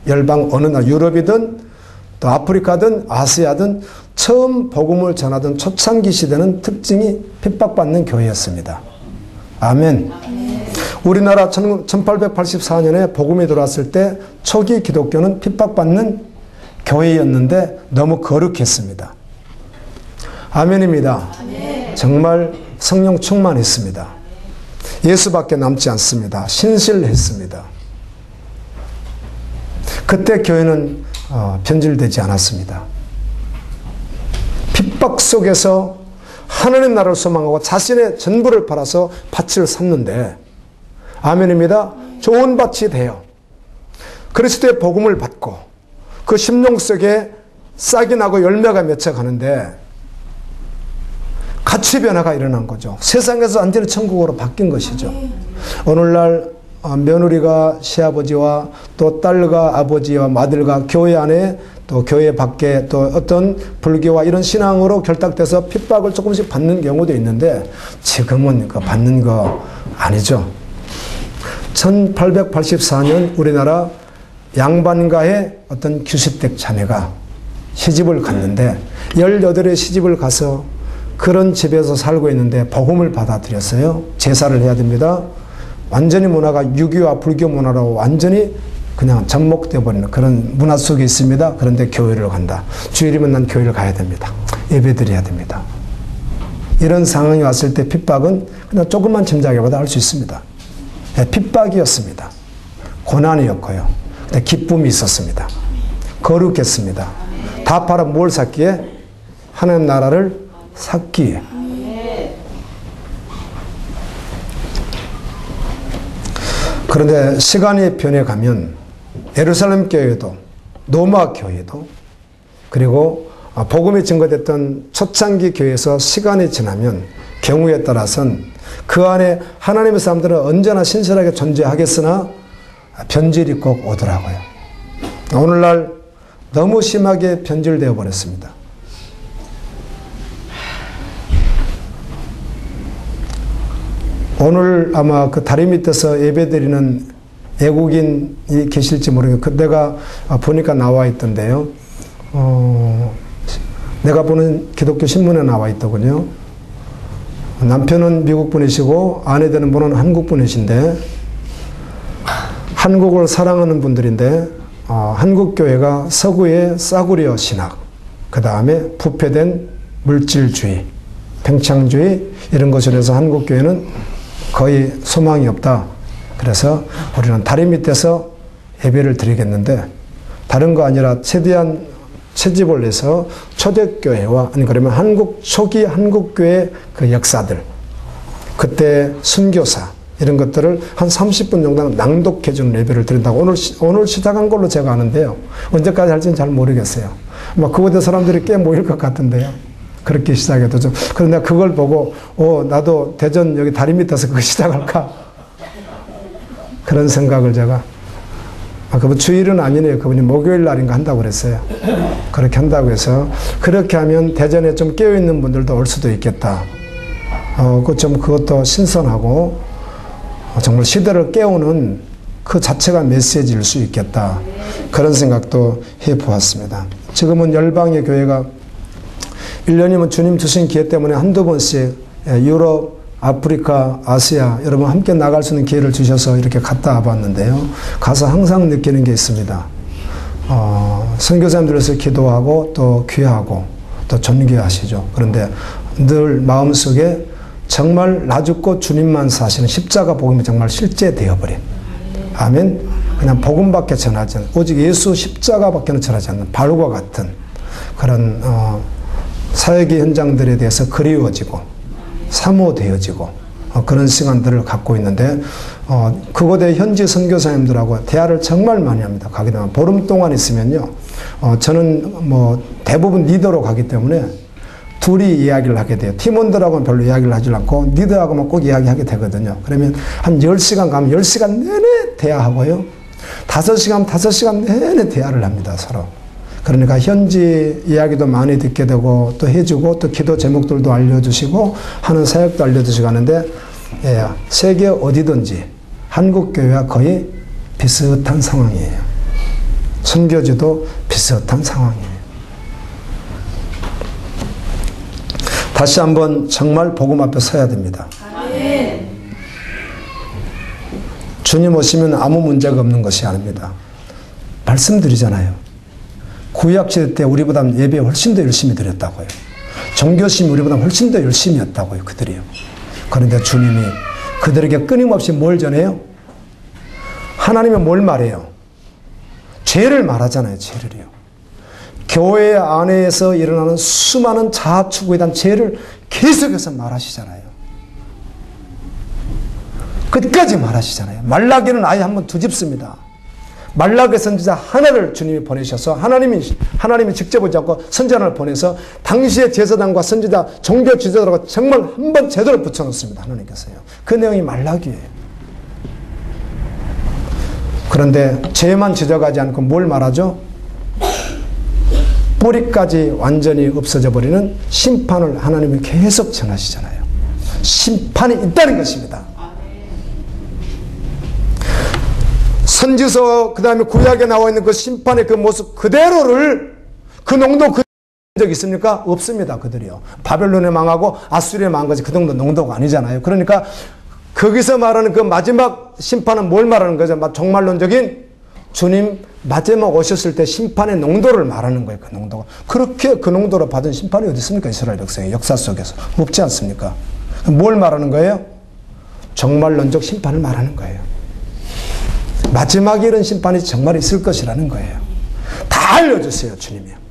열방 어느 나라 유럽이든 또 아프리카든 아시아든 처음 복음을 전하던 초창기 시대는 특징이 핍박받는 교회였습니다. 아멘. 우리나라 1884년에 복음이 들어왔을 때 초기 기독교는 핍박받는 교회였는데 너무 거룩했습니다. 아멘입니다. 정말 성령 충만했습니다. 예수밖에 남지 않습니다. 신실했습니다. 그때 교회는 변질되지 않았습니다. 핍박 속에서 하나님 나라를 소망하고 자신의 전부를 팔아서 밭을 샀는데 아멘입니다. 좋은 밭이 돼요. 그리스도의 복음을 받고 그 심령 속에 싹이 나고 열매가 맺혀 가는데 가치 변화가 일어난 거죠. 세상에서 완전히 천국으로 바뀐 것이죠. 오늘날 며느리가 시아버지와 또 딸과 아버지와 아들과 교회 안에 또 교회 밖에 또 어떤 불교와 이런 신앙으로 결탁돼서 핍박을 조금씩 받는 경우도 있는데 지금은 그 받는 거 아니죠. 1884년 우리나라 양반가의 어떤 규시댁 자매가 시집을 갔는데 18에 시집을 가서 그런 집에서 살고 있는데 복음을 받아들였어요. 제사를 해야 됩니다. 완전히 문화가 유교와 불교 문화라고 완전히 그냥 접목되어 버리는 그런 문화 속에 있습니다. 그런데 교회를 간다. 주일이면 난 교회를 가야 됩니다. 예배드려야 됩니다. 이런 상황이 왔을 때 핍박은 그냥 조금만 짐작해봐도 알 수 있습니다. 네, 핍박이었습니다. 고난이었고요. 근데 기쁨이 있었습니다. 거룩했습니다. 다 팔아 뭘 샀기에? 하나님 나라를 샀기에. 그런데 시간이 변해가면 예루살렘 교회도 로마 교회도 그리고 복음이 증거됐던 초창기 교회에서 시간이 지나면 경우에 따라서는 그 안에 하나님의 사람들은 언제나 신실하게 존재하겠으나 변질이 꼭 오더라고요. 오늘날 너무 심하게 변질되어 버렸습니다. 오늘 아마 그 다리 밑에서 예배드리는 외국인이 계실지 모르겠고 내가 보니까 나와 있던데요. 내가 보는 기독교 신문에 나와 있더군요. 남편은 미국 분이시고 아내 되는 분은 한국 분이신데 한국을 사랑하는 분들인데 한국 교회가 서구의 싸구려 신학, 그 다음에 부패된 물질주의, 팽창주의 이런 것으로 해서 한국 교회는 거의 소망이 없다. 그래서 우리는 다리 밑에서 예배를 드리겠는데 다른 거 아니라 최대한 채집을 해서 초대교회와 아니 그러면 초기 한국교회 그 역사들 그때 순교사 이런 것들을 한 30분 정도는 낭독해주는 예배를 드린다고 오늘 시작한 걸로 제가 아는데요. 언제까지 할지는 잘 모르겠어요. 그곳에 사람들이 꽤 모일 것 같은데요. 그렇게 시작해도 좀 그런데 그걸 보고 나도 대전 여기 다리 밑에서 그거 시작할까 그런 생각을 제가 그분 주일은 아니네요. 그분이 목요일 날인가 한다고 그랬어요. 그렇게 한다고 해서 그렇게 하면 대전에 좀 깨어있는 분들도 올 수도 있겠다. 그것도 신선하고 정말 시대를 깨우는 그 자체가 메시지일 수 있겠다. 그런 생각도 해보았습니다. 지금은 열방의 교회가 1년이면 주님 주신 기회 때문에 한두 번씩 유럽, 아프리카, 아시아 여러분 함께 나갈 수 있는 기회를 주셔서 이렇게 갔다 와봤는데요. 가서 항상 느끼는 게 있습니다. 선교사님들에서 기도하고 또 귀하고 또 존귀하시죠. 그런데 늘 마음속에 정말 나 죽고 주님만 사시는 십자가 복음이 정말 실제되어버린 아멘. 그냥 복음밖에 전하지 않는 오직 예수 십자가밖에는 전하지 않는 바울과 같은 그런 사역의 현장들에 대해서 그리워지고 사모되어지고 그런 시간들을 갖고 있는데 그곳에 현지 선교사님들하고 대화를 정말 많이 합니다. 가게 되면 보름 동안 있으면요. 저는 대부분 리더로 가기 때문에 둘이 이야기를 하게 돼요. 팀원들하고는 별로 이야기를 하지 않고 리더하고만 꼭 이야기하게 되거든요. 그러면 한 10시간 가면 10시간 내내 대화하고요. 5시간 5시간 내내 대화를 합니다. 서로. 그러니까 현지 이야기도 많이 듣게 되고 또 해주고 또 기도 제목들도 알려주시고 하는 사역도 알려주시고 하는데 세계 어디든지 한국교회와 거의 비슷한 상황이에요. 선교지도 비슷한 상황이에요. 다시 한번 정말 복음 앞에 서야 됩니다. 아멘. 주님 오시면 아무 문제가 없는 것이 아닙니다. 말씀드리잖아요. 구약시대 때 우리보다 예배 훨씬 더 열심히 드렸다고요. 종교심이 우리보다 훨씬 더 열심히 했다고요. 그들이요. 그런데 주님이 그들에게 끊임없이 뭘 전해요? 하나님이 뭘 말해요? 죄를 말하잖아요. 죄를요. 교회 안에서 일어나는 수많은 자아 추구에 대한 죄를 계속해서 말하시잖아요. 끝까지 말하시잖아요. 말라기는 아예 한번 뒤집습니다. 말라기 선지자 하나를 주님이 보내셔서 하나님이 직접 오지 않고 선지자를 보내서 당시의 제사장과 선지자, 종교 지도자들과 정말 한번 제대로 붙여놓습니다. 하나님께서요. 그 내용이 말라기예요. 그런데 죄만 지적하지 않고 뭘 말하죠? 뿌리까지 완전히 없어져 버리는 심판을 하나님이 계속 전하시잖아요. 심판이 있다는 것입니다. 선지서 그 다음에 구약에 나와 있는 그 심판의 그 모습 그대로를 그 농도 그 적 있습니까? 없습니다. 그들이요. 바벨론에 망하고 아수리에 망한 것이 그 정도 농도가 아니잖아요. 그러니까 거기서 말하는 그 마지막 심판은 뭘 말하는 거죠? 종말론적인 주님 마지막 오셨을 때 심판의 농도를 말하는 거예요. 그 농도가. 그렇게 그 농도로 받은 심판이 어디 있습니까? 이스라엘 백성의 역사 속에서. 없지 않습니까? 뭘 말하는 거예요? 종말론적 심판을 말하는 거예요. 마지막에 이런 심판이 정말 있을 것이라는 거예요. 다 알려주세요. 주님이요.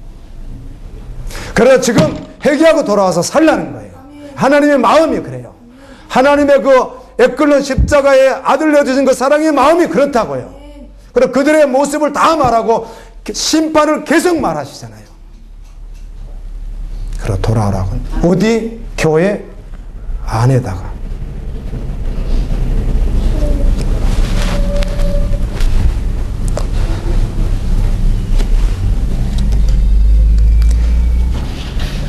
그래서 지금 회개하고 돌아와서 살라는 거예요. 하나님의 마음이 그래요. 하나님의 그 애끓는 십자가의 아들 내어주신 그 사랑의 마음이 그렇다고요. 그리고 그들의 모습을 다 말하고 심판을 계속 말하시잖아요. 그리고 돌아오라고. 어디? 교회 안에다가.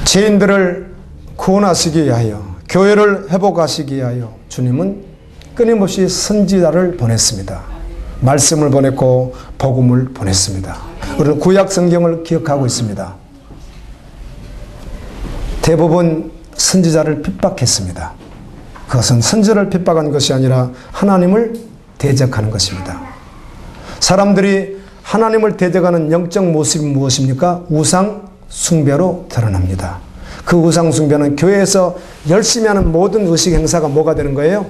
죄인들을 구원하시기 위하여, 교회를 회복하시기 위하여 주님은 끊임없이 선지자를 보냈습니다. 말씀을 보냈고 복음을 보냈습니다. 우리는 구약 성경을 기억하고 있습니다. 대부분 선지자를 핍박했습니다. 그것은 선지자를 핍박한 것이 아니라 하나님을 대적하는 것입니다. 사람들이 하나님을 대적하는 영적 모습이 무엇입니까? 우상 숭배로 드러납니다. 그 우상 숭배는 교회에서 열심히 하는 모든 의식 행사가 뭐가 되는 거예요?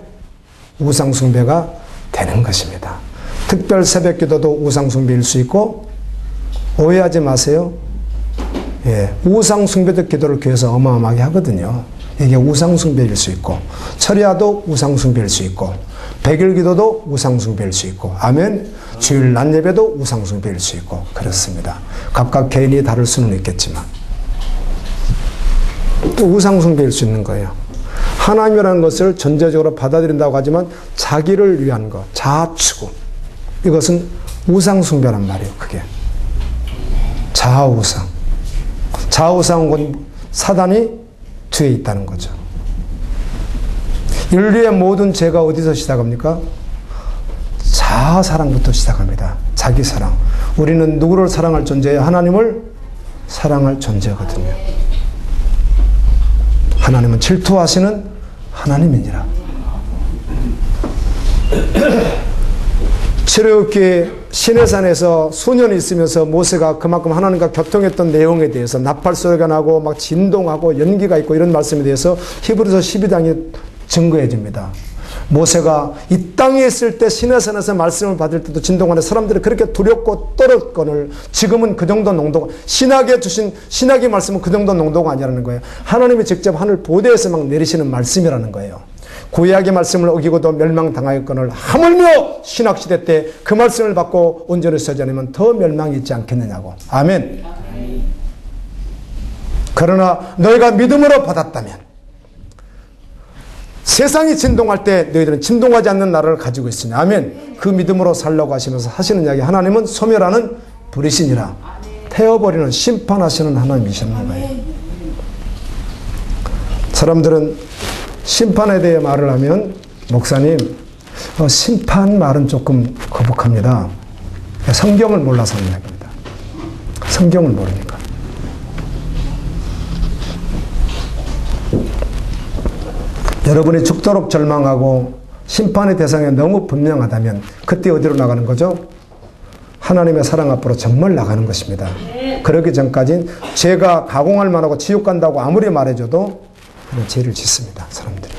우상 숭배가 되는 것입니다. 특별 새벽 기도도 우상 숭배일 수 있고, 오해하지 마세요. 예, 우상 숭배적 기도를 교회에서 어마어마하게 하거든요. 이게 우상 숭배일 수 있고, 철야도 우상 숭배일 수 있고, 백일 기도도 우상 숭배일 수 있고, 아멘. 주일 낮 예배도 우상 숭배일 수 있고, 그렇습니다. 각각 개인이 다를 수는 있겠지만 또 우상 숭배일 수 있는 거예요. 하나님이라는 것을 전제적으로 받아들인다고 하지만 자기를 위한 것, 자아추구, 이것은 우상 숭배란 말이에요. 그게 자아우상. 자아우상은 사단이 뒤에 있다는 거죠. 인류의 모든 죄가 어디서 시작합니까? 자아사랑부터 시작합니다. 자기사랑. 우리는 누구를 사랑할 존재예요? 하나님을 사랑할 존재거든요. 하나님은 질투하시는 하나님이니라. 출애굽기 시내산에서 수년이 있으면서 모세가 그만큼 하나님과 교통했던 내용에 대해서 나팔 소리가 나고 막 진동하고 연기가 있고 이런 말씀에 대해서 히브리서 12장이 증거해 줍니다. 모세가 이 땅에 있을 때 시내산에서 말씀을 받을 때도 진동하는 사람들이 그렇게 두렵고 떨었거늘 지금은 그 정도 농도가, 신학에 주신 신학의 말씀은 그 정도 농도가 아니라는 거예요. 하나님이 직접 하늘 보대에서 막 내리시는 말씀이라는 거예요. 구약의 말씀을 어기고도 멸망당하였거늘 하물며 신학시대 때 그 말씀을 받고 온전히 서지 않으면 더 멸망이 있지 않겠느냐고. 아멘. 그러나 너희가 믿음으로 받았다면 세상이 진동할 때 너희들은 진동하지 않는 나라를 가지고 있으니 아멘. 그 믿음으로 살라고 하시면서 하시는 이야기, 하나님은 소멸하는 불이시니라. 태워버리는 심판하시는 하나님이시는 거예요. 사람들은 심판에 대해 말을 하면 목사님 심판 말은 조금 거북합니다. 성경을 몰라서 하는 얘기입니다. 성경을 모르니까. 여러분이 죽도록 절망하고 심판의 대상에 너무 분명하다면 그때 어디로 나가는 거죠? 하나님의 사랑 앞으로 정말 나가는 것입니다. 그러기 전까지는 죄가 가공할 만하고 지옥 간다고 아무리 말해줘도 그런 죄를 짓습니다. 사람들이.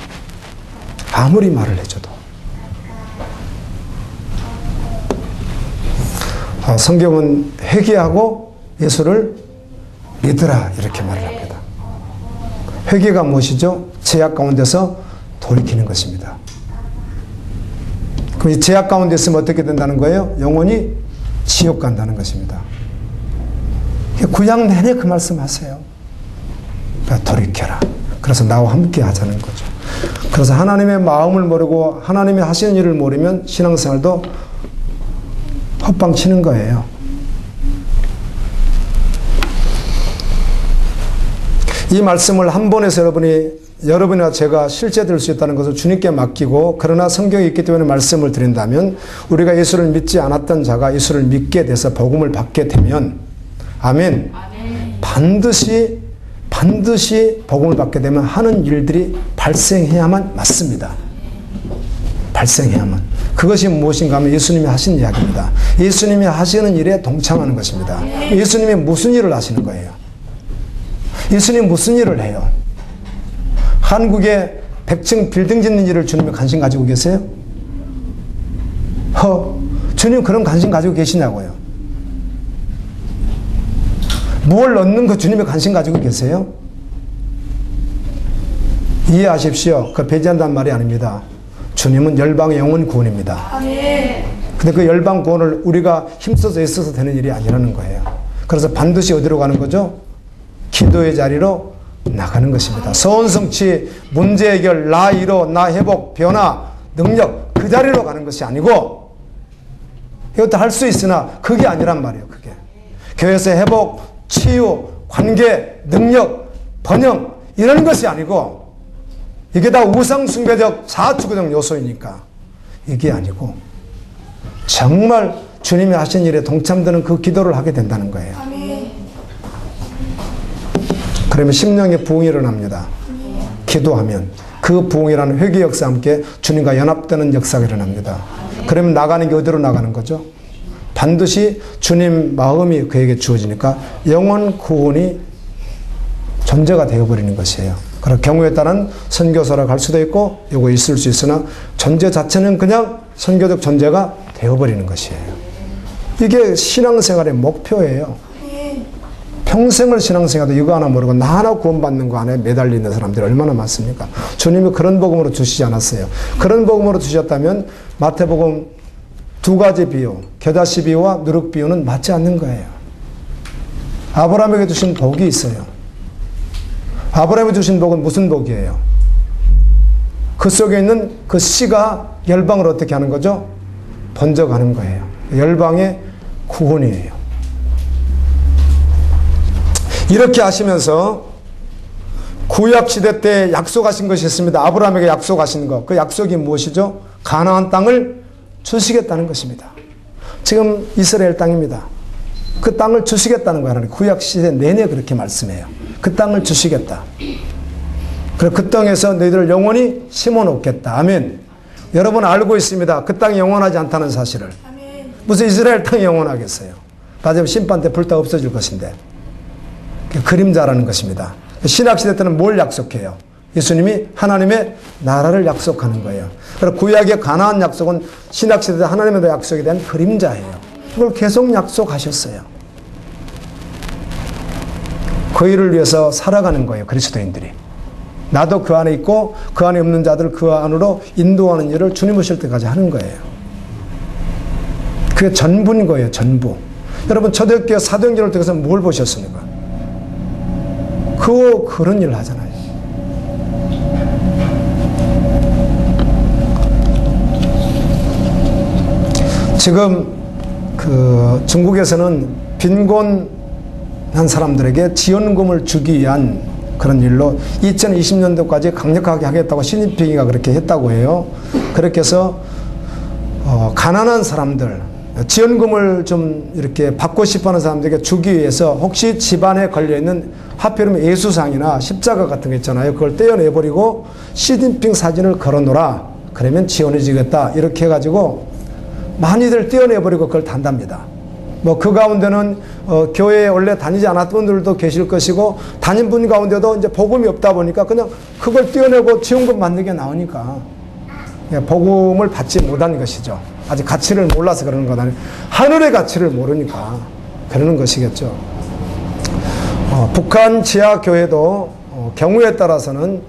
아무리 말을 해줘도. 성경은 회개하고 예수를 믿으라 이렇게 말을 합니다. 회개가 무엇이죠? 죄악 가운데서 돌이키는 것입니다. 그럼 이 죄악 가운데 있으면 어떻게 된다는 거예요? 영원히 지옥 간다는 것입니다. 구약 내내 그 말씀하세요. 돌이켜라. 그래서 나와 함께 하자는 거죠. 그래서 하나님의 마음을 모르고 하나님이 하시는 일을 모르면 신앙생활도 헛방 치는 거예요. 이 말씀을 한 번에서 여러분이나 제가 실제될 수 있다는 것을 주님께 맡기고, 그러나 성경에 있기 때문에 말씀을 드린다면, 우리가 예수를 믿지 않았던 자가 예수를 믿게 돼서 복음을 받게 되면, 아멘. 반드시 복음을 받게 되면 하는 일들이 발생해야만 맞습니다. 발생해야만. 그것이 무엇인가 하면 예수님이 하신 이야기입니다. 예수님이 하시는 일에 동참하는 것입니다. 예수님이 무슨 일을 하시는 거예요? 예수님이 무슨 일을 해요? 한국에 100층 빌딩 짓는 일을 주님이 관심 가지고 계세요? 주님 그런 관심 가지고 계시냐고요? 뭘 얻는 거 주님이 관심 가지고 계세요? 이해하십시오. 그 배제한다는 말이 아닙니다. 주님은 열방의 영혼 구원입니다. 근데 그 열방 구원을 우리가 힘써서 애써서 되는 일이 아니라는 거예요. 그래서 반드시 어디로 가는 거죠? 기도의 자리로 나가는 것입니다. 소원 성취, 문제 해결, 나 위로, 나 회복, 변화, 능력, 그 자리로 가는 것이 아니고, 이것도 할 수 있으나 그게 아니란 말이에요. 그게 교회에서 회복, 치유, 관계, 능력, 번영 이런 것이 아니고, 이게 다 우상숭배적 자아추구적 요소이니까 이게 아니고 정말 주님이 하신 일에 동참되는 그 기도를 하게 된다는 거예요. 그러면 심령의 부흥이 일어납니다. 기도하면 그 부흥이라는 회개 역사와 함께 주님과 연합되는 역사가 일어납니다. 그러면 나가는 게 어디로 나가는 거죠? 반드시 주님 마음이 그에게 주어지니까 영혼 구원이 전제가 되어버리는 것이에요. 그런 경우에 따른 선교사로 갈 수도 있고 이거 있을 수 있으나 전제 자체는 그냥 선교적 전제가 되어버리는 것이에요. 이게 신앙생활의 목표예요. 평생을 신앙생활도 이거 하나 모르고 나 하나 구원받는 거 안에 매달려 있는 사람들이 얼마나 많습니까? 주님이 그런 복음으로 주시지 않았어요. 그런 복음으로 주셨다면 마태복음 2가지 비유, 겨자씨 비유와 누룩 비유는 맞지 않는 거예요. 아브라함에게 주신 복이 있어요. 아브라함이 주신 복은 무슨 복이에요? 그 속에 있는 그 씨가 열방을 어떻게 하는 거죠? 번져가는 거예요. 열방의 구원이에요. 이렇게 하시면서 구약시대 때 약속하신 것이 있습니다. 아브라함에게 약속하신 것. 그 약속이 무엇이죠? 가나안 땅을 주시겠다는 것입니다. 지금 이스라엘 땅입니다. 그 땅을 주시겠다는 거예요. 하나님 구약시대 내내 그렇게 말씀해요. 그 땅을 주시겠다. 그리고 그 땅에서 너희들을 영원히 심어놓겠다. 아멘. 여러분 알고 있습니다. 그 땅이 영원하지 않다는 사실을. 무슨 이스라엘 땅이 영원하겠어요. 나중에 심판 때 불타 없어질 것인데. 그림자라는 것입니다. 신약시대 때는 뭘 약속해요? 예수님이 하나님의 나라를 약속하는 거예요. 그리고 구약의 가나안 약속은 신약시대 때 하나님의 약속에 대한 그림자예요. 그걸 계속 약속하셨어요. 그 일을 위해서 살아가는 거예요. 그리스도인들이. 나도 그 안에 있고 그 안에 없는 자들 그 안으로 인도하는 일을 주님 오실 때까지 하는 거예요. 그게 전부인 거예요. 전부. 여러분 초대교회 사도행전을 통해서 뭘 보셨습니까? 그런 일을 하잖아요. 지금 중국에서는 빈곤한 사람들에게 지원금을 주기 위한 그런 일로 2020년도까지 강력하게 하겠다고 시진핑이가 그렇게 했다고 해요. 그렇게 해서 가난한 사람들 지원금을 좀 이렇게 받고 싶어하는 사람들에게 주기 위해서 혹시 집안에 걸려있는 하필이면 예수상이나 십자가 같은 거 있잖아요. 그걸 떼어내버리고 시진핑 사진을 걸어놓으라. 그러면 지원해주겠다. 이렇게 해가지고 많이들 떼어내버리고 그걸 단답니다. 뭐 그 가운데는 교회에 원래 다니지 않았던 분들도 계실 것이고 다닌 분 가운데도 이제 복음이 없다 보니까 그냥 그걸 떼어내고 지원금 받는 게 나오니까 복음을 받지 못한 것이죠. 아직 가치를 몰라서 그러는 것 아니에요. 하늘의 가치를 모르니까 그러는 것이겠죠. 북한 지하교회도 경우에 따라서는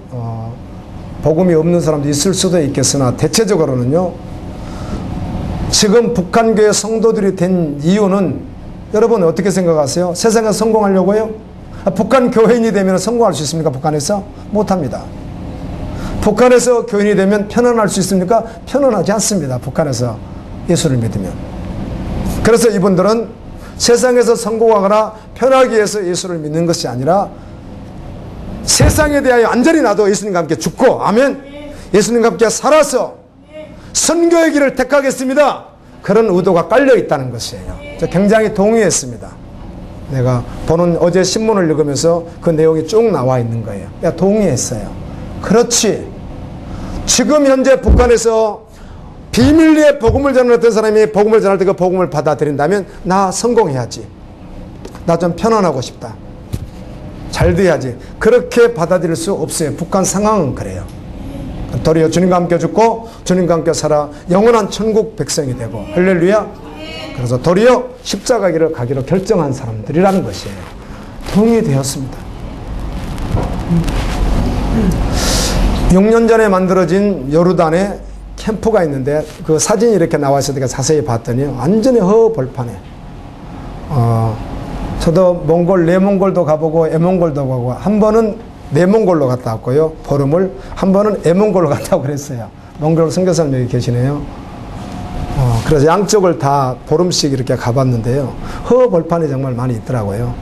복음이 없는 사람도 있을 수도 있겠으나 대체적으로는요. 지금 북한교회 성도들이 된 이유는 여러분 어떻게 생각하세요? 세상에 성공하려고요? 북한 교회인이 되면 성공할 수 있습니까? 북한에서? 못합니다. 북한에서 교인이 되면 편안할 수 있습니까? 편안하지 않습니다. 북한에서 예수를 믿으면. 그래서 이분들은 세상에서 성공하거나 편하기 위해서 예수를 믿는 것이 아니라 세상에 대하여 완전히 나도 예수님과 함께 죽고, 아멘, 예수님과 함께 살아서 선교의 길을 택하겠습니다. 그런 의도가 깔려 있다는 것이에요. 저 굉장히 동의했습니다. 내가 보는 어제 신문을 읽으면서 그 내용이 쭉 나와 있는 거예요. 내가 동의했어요. 그렇지. 지금 현재 북한에서 비밀리에 복음을 전하는 사람이 복음을 전할 때 그 복음을 받아들인다면 나 성공해야지. 나 좀 편안하고 싶다. 잘 돼야지. 그렇게 받아들일 수 없어요. 북한 상황은 그래요. 도리어 주님과 함께 죽고 주님과 함께 살아 영원한 천국 백성이 되고, 할렐루야. 그래서 도리어 십자가 길을 가기로 결정한 사람들이라는 것이에요. 동의되었습니다. 6년 전에 만들어진 요르단에 캠프가 있는데 그 사진이 이렇게 나와 있으니까 자세히 봤더니 완전히 허벌판에, 저도 몽골, 내몽골도 가보고 에몽골도 가보고, 한 번은 내몽골로 갔다 왔고요, 보름을. 한 번은 에몽골로 갔다 오고 그랬어요. 몽골 선교사님 여기 계시네요. 그래서 양쪽을 다 보름씩 이렇게 가봤는데요, 허벌판이 정말 많이 있더라고요.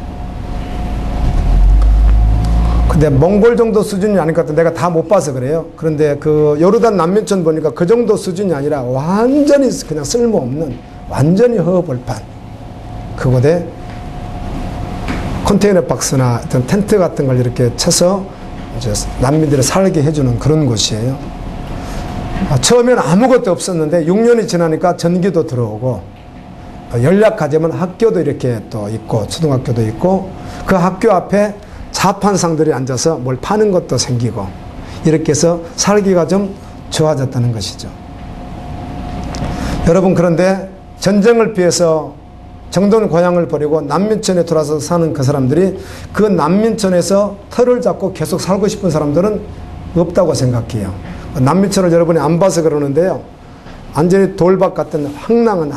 근데 몽골 정도 수준이 아닐 것 같은데 내가 다 못 봐서 그래요. 그런데 그 요르단 난민촌 보니까 그 정도 수준이 아니라 완전히 그냥 쓸모없는 완전히 허벌판, 그곳에 컨테이너 박스나 어떤 텐트 같은 걸 이렇게 쳐서 이제 난민들을 살게 해주는 그런 곳이에요. 처음에는 아무것도 없었는데 6년이 지나니까 전기도 들어오고, 연락하자면 학교도 이렇게 또 있고 초등학교도 있고, 그 학교 앞에 자판상들이 앉아서 뭘 파는 것도 생기고, 이렇게 해서 살기가 좀 좋아졌다는 것이죠. 여러분, 그런데 전쟁을 피해서 정돈 고향을 버리고 난민촌에 들어와서 사는 그 사람들이 그 난민촌에서 터를 잡고 계속 살고 싶은 사람들은 없다고 생각해요. 난민촌을 여러분이 안 봐서 그러는데요, 완전히 돌밭 같은 황량한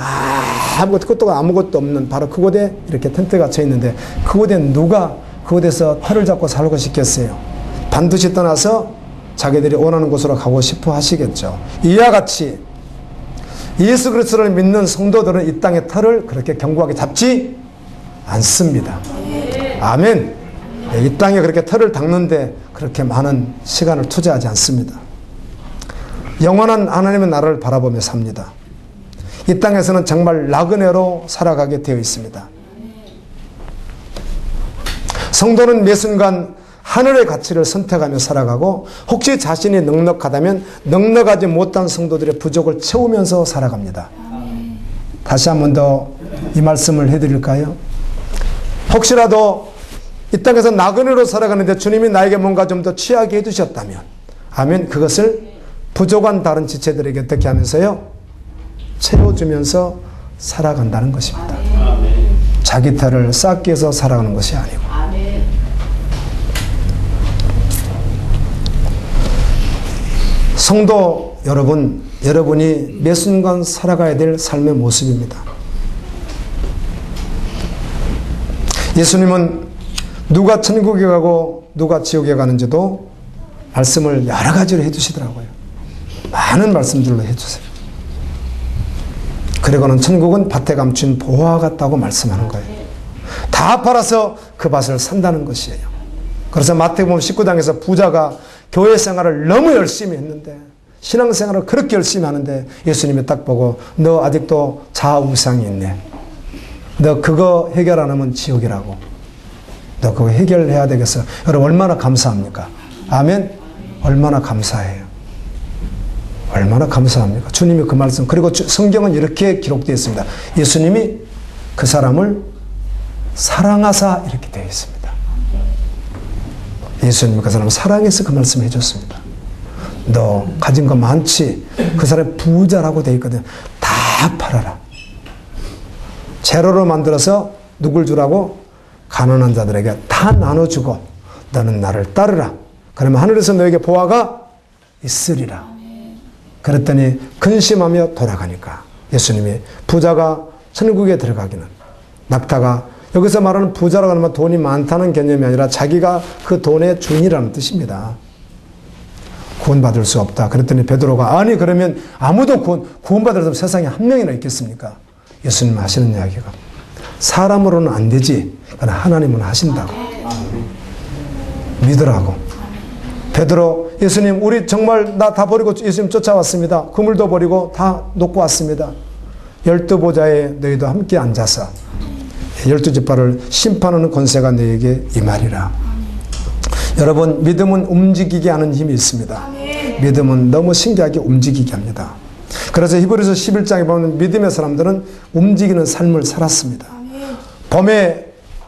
아무것도 없는 바로 그곳에 이렇게 텐트가 쳐 있는데, 그곳에 누가 그곳에서 터를 잡고 살고 싶겠어요? 반드시 떠나서 자기들이 원하는 곳으로 가고 싶어 하시겠죠. 이와 같이 예수 그리스도를 믿는 성도들은 이 땅의 터를 그렇게 견고하게 잡지 않습니다. 아멘. 이 땅에 그렇게 터를 닦는데 그렇게 많은 시간을 투자하지 않습니다. 영원한 하나님의 나라를 바라보며 삽니다. 이 땅에서는 정말 나그네로 살아가게 되어 있습니다. 성도는 매 순간 하늘의 가치를 선택하며 살아가고, 혹시 자신이 넉넉하다면 넉넉하지 못한 성도들의 부족을 채우면서 살아갑니다. 다시 한 번 더 이 말씀을 해드릴까요? 혹시라도 이 땅에서 나그네로 살아가는데 주님이 나에게 뭔가 좀 더 취하게 해주셨다면, 아멘, 그것을 부족한 다른 지체들에게 어떻게 하면서요? 채워주면서 살아간다는 것입니다. 자기 털을 쌓기 위해서 살아가는 것이 아니고. 성도 여러분, 여러분이 매 순간 살아가야 될 삶의 모습입니다. 예수님은 누가 천국에 가고 누가 지옥에 가는지도 말씀을 여러 가지로 해주시더라고요. 많은 말씀들로 해주세요. 그리고는 천국은 밭에 감춘 보화 같다고 말씀하는 거예요. 다 팔아서 그 밭을 산다는 것이에요. 그래서 마태복음 19장에서 부자가 교회 생활을 너무 열심히 했는데, 신앙생활을 그렇게 열심히 하는데 예수님이 딱 보고, 너 아직도 자아우상이 있네. 너 그거 해결 안 하면 지옥이라고. 너 그거 해결해야 되겠어. 여러분 얼마나 감사합니까? 아멘. 얼마나 감사해요. 얼마나 감사합니까? 주님이 그 말씀. 그리고 성경은 이렇게 기록되어 있습니다. 예수님이 그 사람을 사랑하사 이렇게 되어 있습니다. 예수님이 그 사람을 사랑해서 그 말씀을 해줬습니다. 너 가진 거 많지? 그 사람이 부자라고 되어 있거든. 다 팔아라. 재료로 만들어서 누굴 주라고? 가난한 자들에게 다 나눠주고 너는 나를 따르라. 그러면 하늘에서 너에게 보화가 있으리라. 그랬더니 근심하며 돌아가니까 예수님이 부자가 천국에 들어가기는, 낙타가, 여기서 말하는 부자라고 하면 돈이 많다는 개념이 아니라 자기가 그 돈의 주인이라는 뜻입니다. 구원받을 수 없다. 그랬더니 베드로가, 아니 그러면 아무도 구원받을 수 없는 세상에 한 명이나 있겠습니까? 예수님 하시는 이야기가. 사람으로는 안 되지. 그러나 하나님은 하신다고. 믿으라고. 베드로, 예수님 우리 정말 나 다 버리고 예수님 쫓아왔습니다. 그물도 버리고 다 놓고 왔습니다. 12보좌에 너희도 함께 앉아서 12지파를 심판하는 권세가 너에게 임하리라. 여러분, 믿음은 움직이게 하는 힘이 있습니다. 믿음은 너무 신기하게 움직이게 합니다. 그래서 히브리서 11장에 보면 믿음의 사람들은 움직이는 삶을 살았습니다. 봄에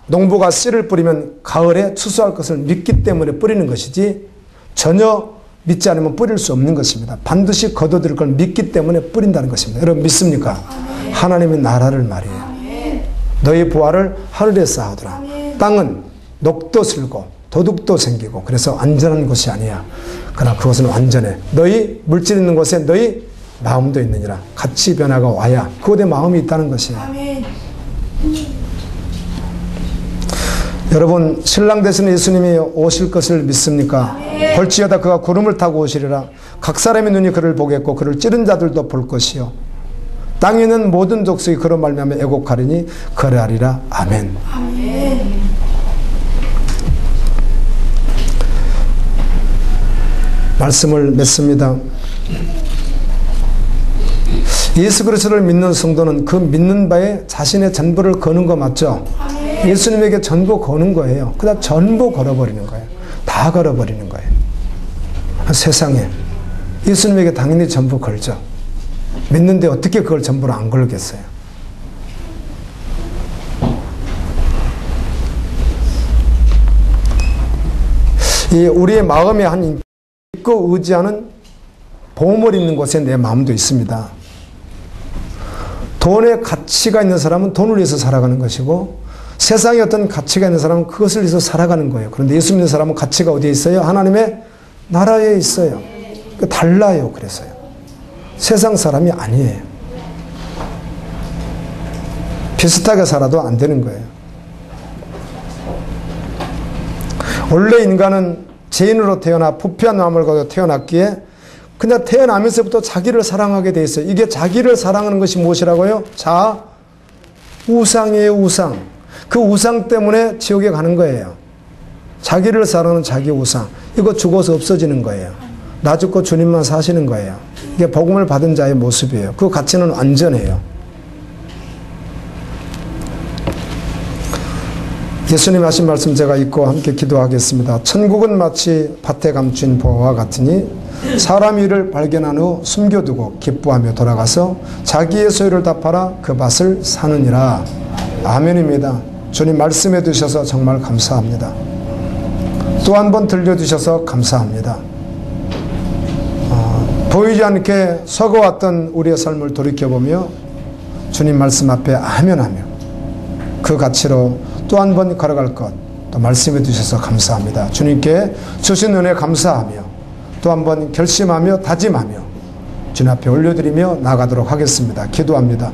농부가 씨를 뿌리면 가을에 추수할 것을 믿기 때문에 뿌리는 것이지 전혀 믿지 않으면 뿌릴 수 없는 것입니다. 반드시 거둬들일 걸 믿기 때문에 뿌린다는 것입니다. 여러분 믿습니까? 하나님의 나라를 말이에요. 너희 부활을 하늘에 쌓아두라. 땅은 녹도 슬고 도둑도 생기고 그래서 안전한 곳이 아니야. 그러나 그것은 완전해. 너희 물질 있는 곳에 너희 마음도 있느니라. 같이 변화가 와야 그곳에 마음이 있다는 것이에요. 여러분, 신랑 되시는 예수님이 오실 것을 믿습니까? 볼지어다 그가 구름을 타고 오시리라. 각 사람의 눈이 그를 보겠고 그를 찌른 자들도 볼 것이요 땅에 있는 모든 족속이 그로 말미암아 애곡하리니 그러하리라. 아멘. 말씀을 맺습니다. 예수 그리스도를 믿는 성도는 그 믿는 바에 자신의 전부를 거는 거 맞죠? 예수님에게 전부 거는 거예요. 그다음 전부 걸어버리는 거예요. 다 걸어버리는 거예요. 세상에 예수님에게 당연히 전부 걸죠. 믿는데 어떻게 그걸 전부로 안 걸겠어요? 이 우리의 마음에 한 믿고 의지하는 보물 있는 곳에 내 마음도 있습니다. 돈의 가치가 있는 사람은 돈을 위해서 살아가는 것이고 세상에 어떤 가치가 있는 사람은 그것을 위해서 살아가는 거예요. 그런데 예수 믿는 사람은 가치가 어디에 있어요? 하나님의 나라에 있어요. 달라요. 그래서요. 세상 사람이 아니에요. 비슷하게 살아도 안 되는 거예요. 원래 인간은 죄인으로 태어나 부패한 마음을 가지고 태어났기에 그냥 태어나면서부터 자기를 사랑하게 돼 있어요. 이게 자기를 사랑하는 것이 무엇이라고요? 우상이에요. 우상. 그 우상 때문에 지옥에 가는 거예요. 자기를 사랑하는 자기 우상. 이거 죽어서 없어지는 거예요. 나 죽고 주님만 사시는 거예요. 이게 복음을 받은 자의 모습이에요. 그 가치는 완전해요. 예수님 하신 말씀 제가 읽고 함께 기도하겠습니다. 천국은 마치 밭에 감춘 보화와 같으니 사람 일을 발견한 후 숨겨두고 기뻐하며 돌아가서 자기의 소유를 다 팔아 그 밭을 사느니라. 아멘입니다. 주님 말씀해 주셔서 정말 감사합니다. 또 한 번 들려주셔서 감사합니다. 보이지 않게 서거왔던 우리의 삶을 돌이켜보며 주님 말씀 앞에 아멘하며 그 가치로 또 한 번 걸어갈 것 또 말씀해 주셔서 감사합니다. 주님께 주신 은혜 감사하며 또 한 번 결심하며 다짐하며 주님 앞에 올려드리며 나가도록 하겠습니다. 기도합니다.